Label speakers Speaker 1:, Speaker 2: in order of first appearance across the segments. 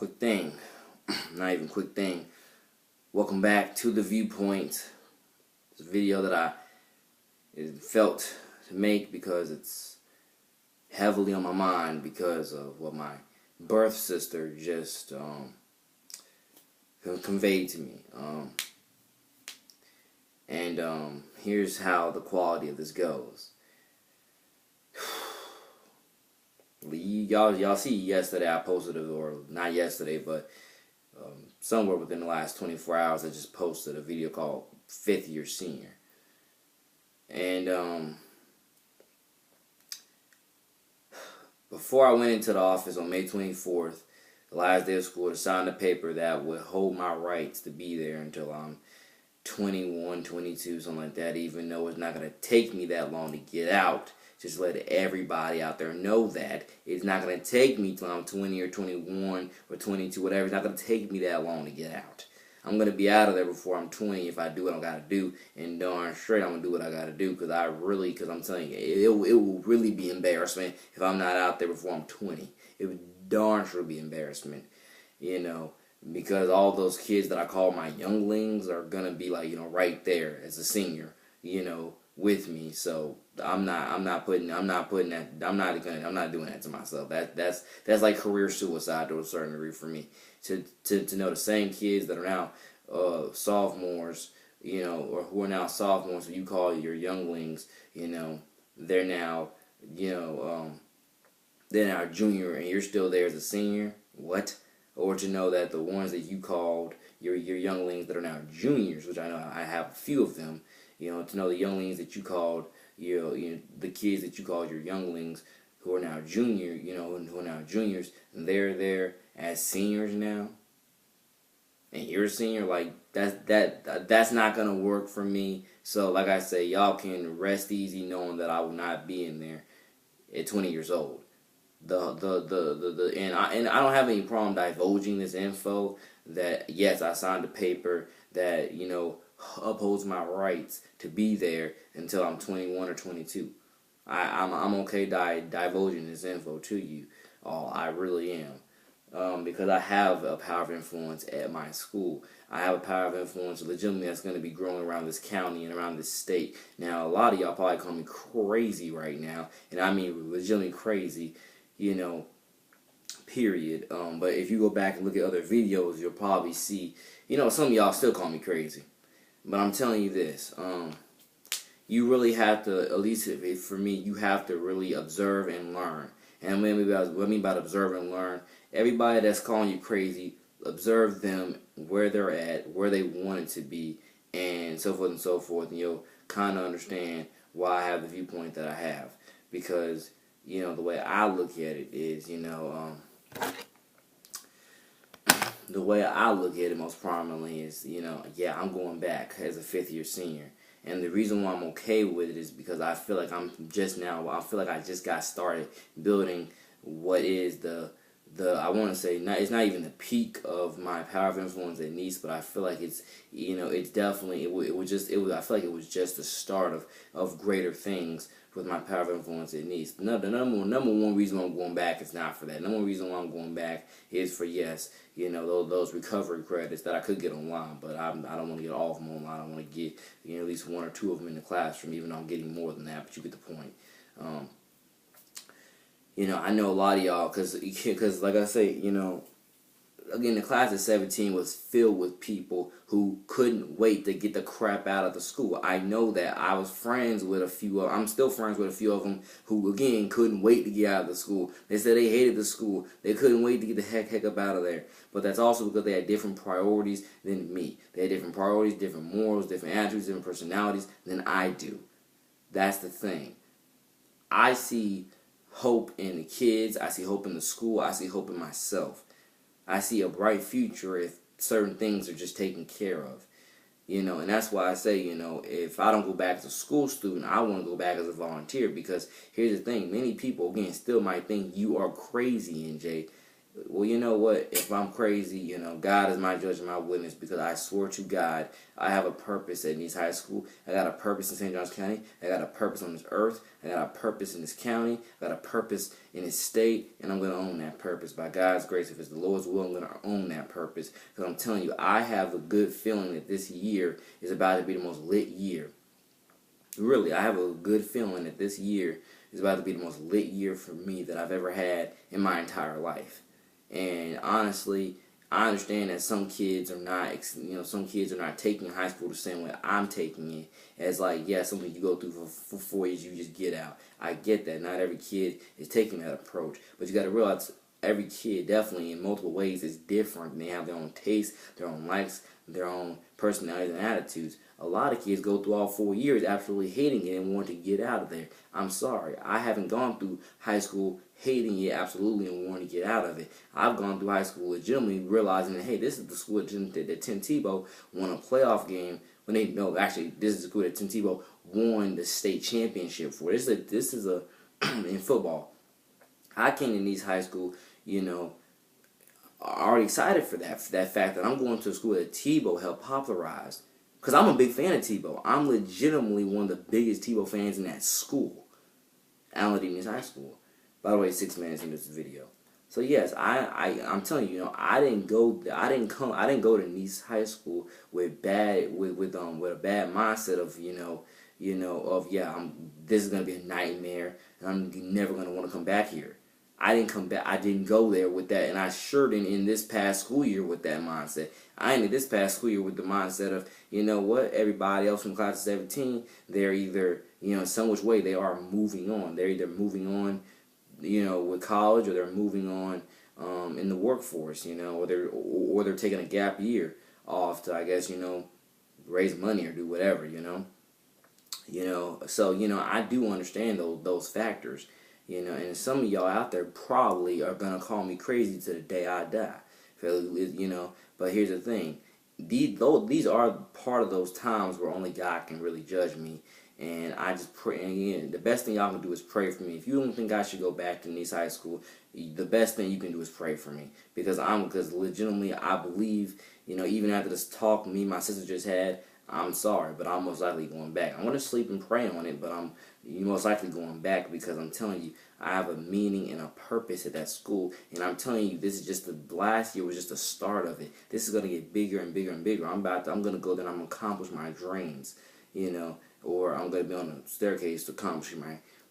Speaker 1: quick thing. Not even quick thing. Welcome back to The Viewpoint. It's a video that I felt to make because it's heavily on my mind because of what my birth sister just conveyed to me. Here's how the quality of this goes. Y'all see yesterday I posted it, or not yesterday, but somewhere within the last 24 hours I just posted a video called 5th Year Senior. And before I went into the office on May 24th, the last day of school, to sign the paper that would hold my rights to be there until I'm 21, 22, something like that, even though it's not going to take me that long to get out. Just let everybody out there know that it's not going to take me till I'm 20 or 21 or 22, whatever. It's not going to take me that long to get out. I'm going to be out of there before I'm 20 if I do what I got to do. And darn straight I'm going to do what I got to do because I'm telling you, it will really be embarrassment if I'm not out there before I'm 20. It would darn sure be embarrassment, because all those kids that I call my younglings are going to be like, right there as a senior, with me. So I'm not doing that to myself. That's like career suicide to a certain degree for me. To know the same kids that are now sophomores, or who are now sophomores, who you call your younglings, they're now junior and you're still there as a senior. What? Or to know that the ones that you called your younglings that are now juniors, which I know I have a few of them, to know the younglings that you called, the kids that you called your younglings who are now junior, who are now juniors, and they're there as seniors now, and you're a senior. Like that's not gonna work for me. So like I say, y'all can rest easy knowing that I will not be in there at 20 years old. And I don't have any problem divulging this info. That yes, I signed a paper that upholds my rights to be there until I'm 21 or 22. I'm okay divulging this info to you all. I really am, because I have a power of influence at my school. I have a power of influence legitimately that's going to be growing around this county and around this state. Now, a lot of y'all probably call me crazy right now, and I mean legitimately crazy, period. But if you go back and look at other videos, you'll probably see, some of y'all still call me crazy. But I'm telling you this, you really have to, at least for me, you have to really observe and learn. And what I mean by observe and learn, everybody that's calling you crazy, observe them where they're at, where they want it to be, and so forth and so forth. And you'll kind of understand why I have the viewpoint that I have. Because, the way I look at it is, the way I look at it most prominently is, yeah, I'm going back as a 5th year senior. And the reason why I'm okay with it is because I feel like I just got started building what is I want to say, it's not even the peak of my power of influence at Nice, but I feel like it's, it's definitely, I feel like it was just the start of greater things with my power of influence at Nice. The number one reason why I'm going back is not for that. Number one reason why I'm going back is for, yes, those recovery credits that I could get online, but I don't want to get all of them online. I want to get, at least 1 or 2 of them in the classroom, even though I'm getting more than that, but you get the point. I know a lot of y'all, because like I say, again, the class of 17 was filled with people who couldn't wait to get the crap out of the school. I know that. I was friends with a few of them. I'm still friends with a few of them who, again, couldn't wait to get out of the school. They said they hated the school. They couldn't wait to get the heck up out of there. But that's also because they had different priorities than me. They had different priorities, different morals, different attitudes, different personalities than I do. That's the thing. I see hope in the kids. I see hope in the school. I see hope in myself. I see a bright future if certain things are just taken care of, and that's why I say, if I don't go back as a school student, I want to go back as a volunteer, because here's the thing, many people, again, still might think you are crazy, NJ, well, you know what? If I'm crazy, you know, God is my judge and my witness, because I swore to God I have a purpose at Nice High School. I got a purpose in St. Johns County. I got a purpose on this earth. I got a purpose in this county. I got a purpose in this state, and I'm going to own that purpose. By God's grace, if it's the Lord's will, I'm going to own that purpose. Because I'm telling you, I have a good feeling that this year is about to be the most lit year. Really, I have a good feeling that this year is about to be the most lit year for me that I've ever had in my entire life. And honestly, I understand that some kids are not, some kids are not taking high school the same way I'm taking it. As like, yeah, something you go through for 4 years, you just get out. I get that. Not every kid is taking that approach. But you got to realize every kid, definitely in multiple ways, is different. They have their own tastes, their own likes, their own personalities and attitudes. A lot of kids go through all 4 years absolutely hating it and wanting to get out of there. I'm sorry. I haven't gone through high school hating it absolutely and wanting to get out of it. I've gone through high school legitimately realizing that, hey, this is the school that Tim Tebow won a playoff game. When they no, actually, this is the school that Tim Tebow won the state championship for. This is a in football. I came to Nice High School, already excited for that fact that I'm going to a school that Tebow helped popularize. Because I'm a big fan of Tebow. I'm legitimately one of the biggest Tebow fans in that school. Nice High School. By the way, 6 minutes into this video. So yes, I'm telling you, I didn't go to Nice High School with a bad mindset of this is gonna be a nightmare and I'm never gonna want to come back here. I didn't come back. I didn't go there with that, and I sure didn't in this past school year with that mindset. I ended this past school year with the mindset of, you know what, everybody else from class of 17, they're either, in some which way they are moving on. They're either moving on, with college, or they're moving on in the workforce, or they're taking a gap year off to, I guess, raise money or do whatever, So, I do understand those factors. And some of y'all out there probably are going to call me crazy to the day I die. But here's the thing. These are part of those times where only God can really judge me. And I just pray, and again, the best thing y'all can do is pray for me. If you don't think I should go back to Nice High School, the best thing you can do is pray for me. Because legitimately, I believe, even after this talk me and my sister just had, I'm sorry, but I'm most likely going back. I'm going to sleep and pray on it, but I'm most likely going back, because I'm telling you, I have a meaning and a purpose at that school. And I'm telling you, this is just the last year was just the start of it. This is going to get bigger and bigger and bigger. I'm going to go there and I'm going to accomplish my dreams, or I'm going to be on a staircase to accomplish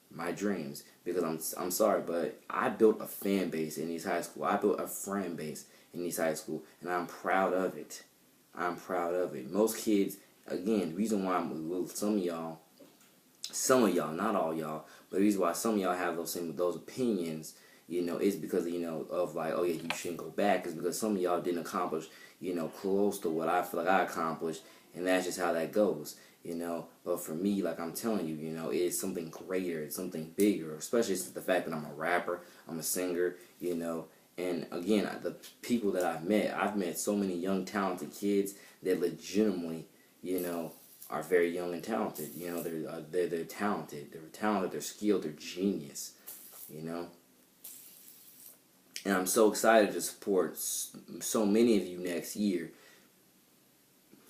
Speaker 1: my dreams. Because I'm sorry, but I built a fan base in Nice High School. I built a friend base in Nice High School, and I'm proud of it. I'm proud of it. Most kids, again, the reason why some of y'all, not all y'all, but the reason why some of y'all have those opinions, is because, of like, oh yeah, you shouldn't go back, is because some of y'all didn't accomplish, close to what I feel like I accomplished, and that's just how that goes, But for me, like I'm telling you, it's something greater, it's something bigger, especially the fact that I'm a rapper, I'm a singer, And again, the people that I've met so many young, talented kids that legitimately, are very young and talented. They're talented. They're talented. They're skilled. They're genius. And I'm so excited to support so many of you next year.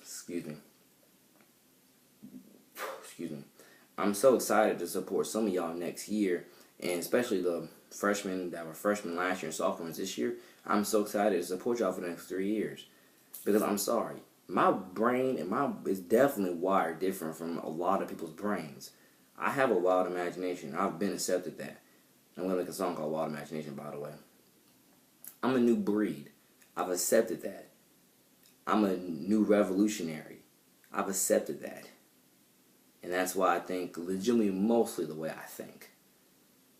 Speaker 1: Excuse me. I'm so excited to support some of y'all next year, and especially the freshmen that were freshmen last year and sophomores this year. I'm so excited to support y'all for the next 3 years, because I'm sorry, my brain is definitely wired different from a lot of people's brains. I have a wild imagination. I've been accepted that. I'm gonna make a song called Wild Imagination, by the way. I'm a new breed. I've accepted that. I'm a new revolutionary. I've accepted that. And that's why I think legitimately mostly the way I think.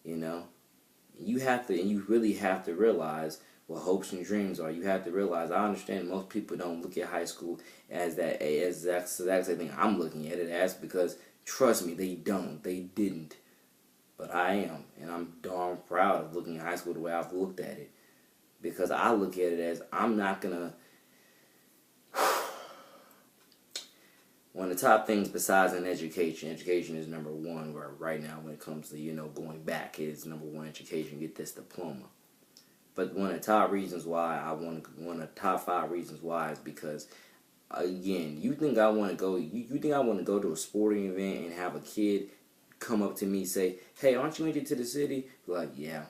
Speaker 1: You have to, and you really have to realize what hopes and dreams are. You have to realize, I understand most people don't look at high school as that exact same thing I'm looking at it as, because trust me, they didn't. But I am, and I'm darn proud of looking at high school the way I've looked at it, because I look at it as, I'm not gonna. One of the top things besides an education is number one right now when it comes to, going back. It's number one, education. Get this diploma. But one of the top reasons why one of the top 5 reasons why is because, again, you think I want to go? You think I want to go to a sporting event and have a kid come up to me say, "Hey, aren't you interested to the city?" Be like, yeah,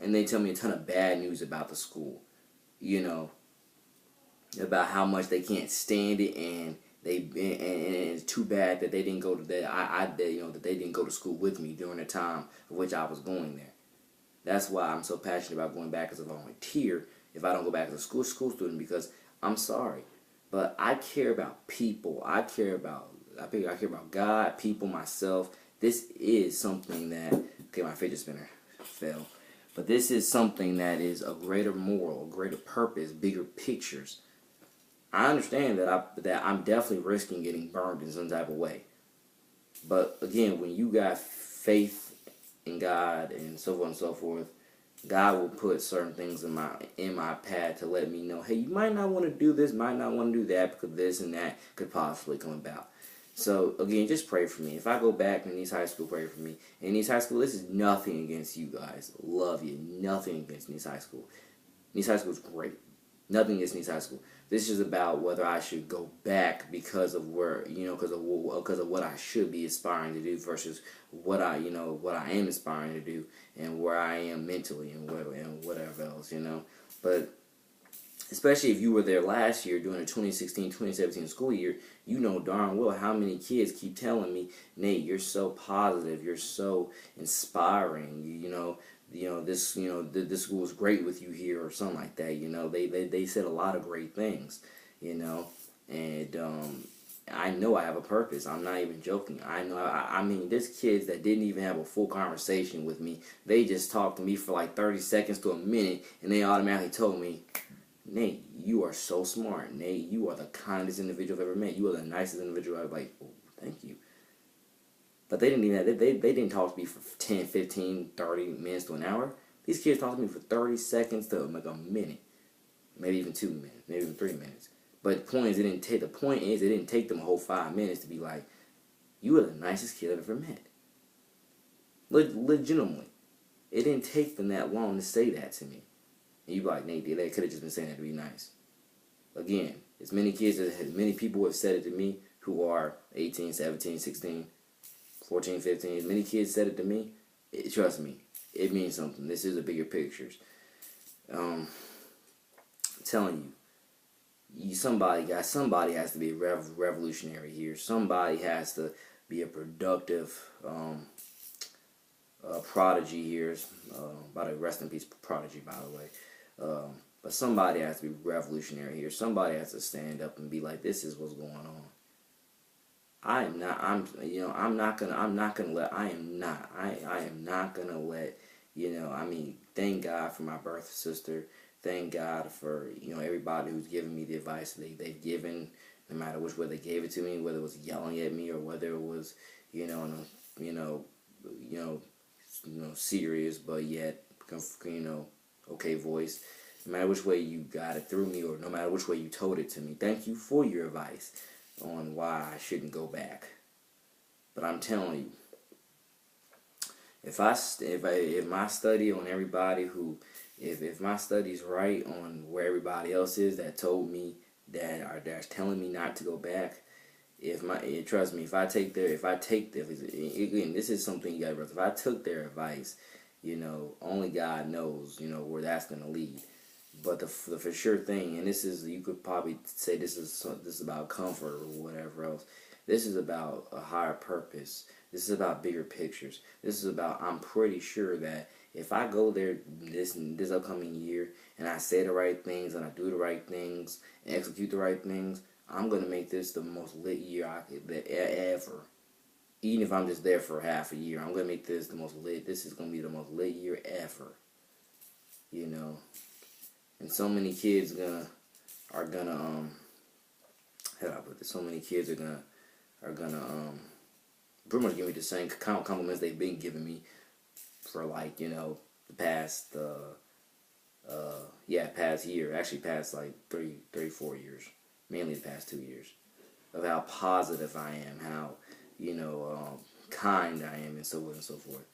Speaker 1: and they tell me a ton of bad news about the school, you know, about how much they can't stand it, and it's too bad that they didn't go to that they didn't go to school with me during the time of which I was going there. That's why I'm so passionate about going back as a volunteer if I don't go back as a school student, because I'm sorry, but I care about people. I care about God, people, myself. This is something that, okay, my fidget spinner fell. But this is something that is a greater moral, a greater purpose, bigger pictures. I understand that I'm definitely risking getting burned in some type of way. But again, when you got faith in God and so on and so forth, God will put certain things in my path to let me know, hey, you might not want to do this, might not want to do that, because this and that could possibly come about. So again, just pray for me. If I go back in East High School, pray for me. In East High School, this is nothing against you guys. Love you. Nothing against East High School. East High School is great. Nothing against East High School. This is about whether I should go back because of where, because of what I should be aspiring to do versus what I am aspiring to do, and where I am mentally and whatever else, But especially if you were there last year during the 2016-2017 school year, you know darn well how many kids keep telling me, Nate, you're so positive, you're so inspiring, this school is great with you here, or something like that. They said a lot of great things, and I know I have a purpose. I'm not even joking. I mean, there's kids that didn't even have a full conversation with me. They just talked to me for like 30 seconds to a minute, and they automatically told me, Nate, you are so smart. Nate, you are the kindest individual I've ever met. You are the nicest individual I've, like, oh, thank you. But they didn't even, they didn't talk to me for 10, 15, 30 minutes to an hour. These kids talked to me for 30 seconds to like a minute. Maybe even 2 minutes. Maybe even 3 minutes. But the point is, it didn't take them a whole 5 minutes to be like, you are the nicest kid I've ever met. Legitimately. It didn't take them that long to say that to me. And you be like, Nate, they could have just been saying that to be nice. Again, as many people have said it to me who are 18, 17, 16, 14, 15, as many kids said it to me, trust me, it means something. This is a bigger picture. I'm telling you, somebody has to be revolutionary here. Somebody has to be a productive prodigy here. By the rest in peace, Prodigy, by the way. But somebody has to be revolutionary here. Somebody has to stand up and be like, this is what's going on. I am not gonna let, thank God for my birth sister. Thank God for, everybody who's given me the advice they've given, no matter which way they gave it to me, whether it was yelling at me or whether it was, serious but yet, okay voice. No matter which way you got it through me, or no matter which way you told it to me, thank you for your advice on why I shouldn't go back. But I'm telling you, if my study on everybody if my study's right on where everybody else is that told me that's telling me not to go back, trust me, if I take again, this is something you gotta realize. If I took their advice, only God knows, where that's gonna lead. But the for sure thing, and this is, you could probably say this is about comfort or whatever else. This is about a higher purpose. This is about bigger pictures. This is about, I'm pretty sure that if I go there this upcoming year and I say the right things and I do the right things and execute the right things, I'm gonna make this the most lit year ever. Even if I'm just there for half a year, I'm gonna make this the most lit. This is gonna be the most lit year ever. And so many kids are gonna so many kids are gonna pretty much give me the same compliments they've been giving me for, like, the past past year, actually past like 4 years, mainly the past 2 years, of how positive I am, how kind I am, and so on and so forth.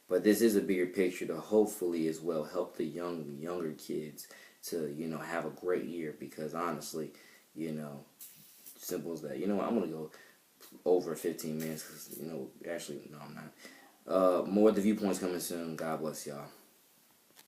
Speaker 1: But this is a bigger picture to hopefully as well help the younger kids to, have a great year. Because honestly, simple as that. You know what? I'm going to go over 15 minutes because, actually, no, I'm not. More of the viewpoints coming soon. God bless y'all.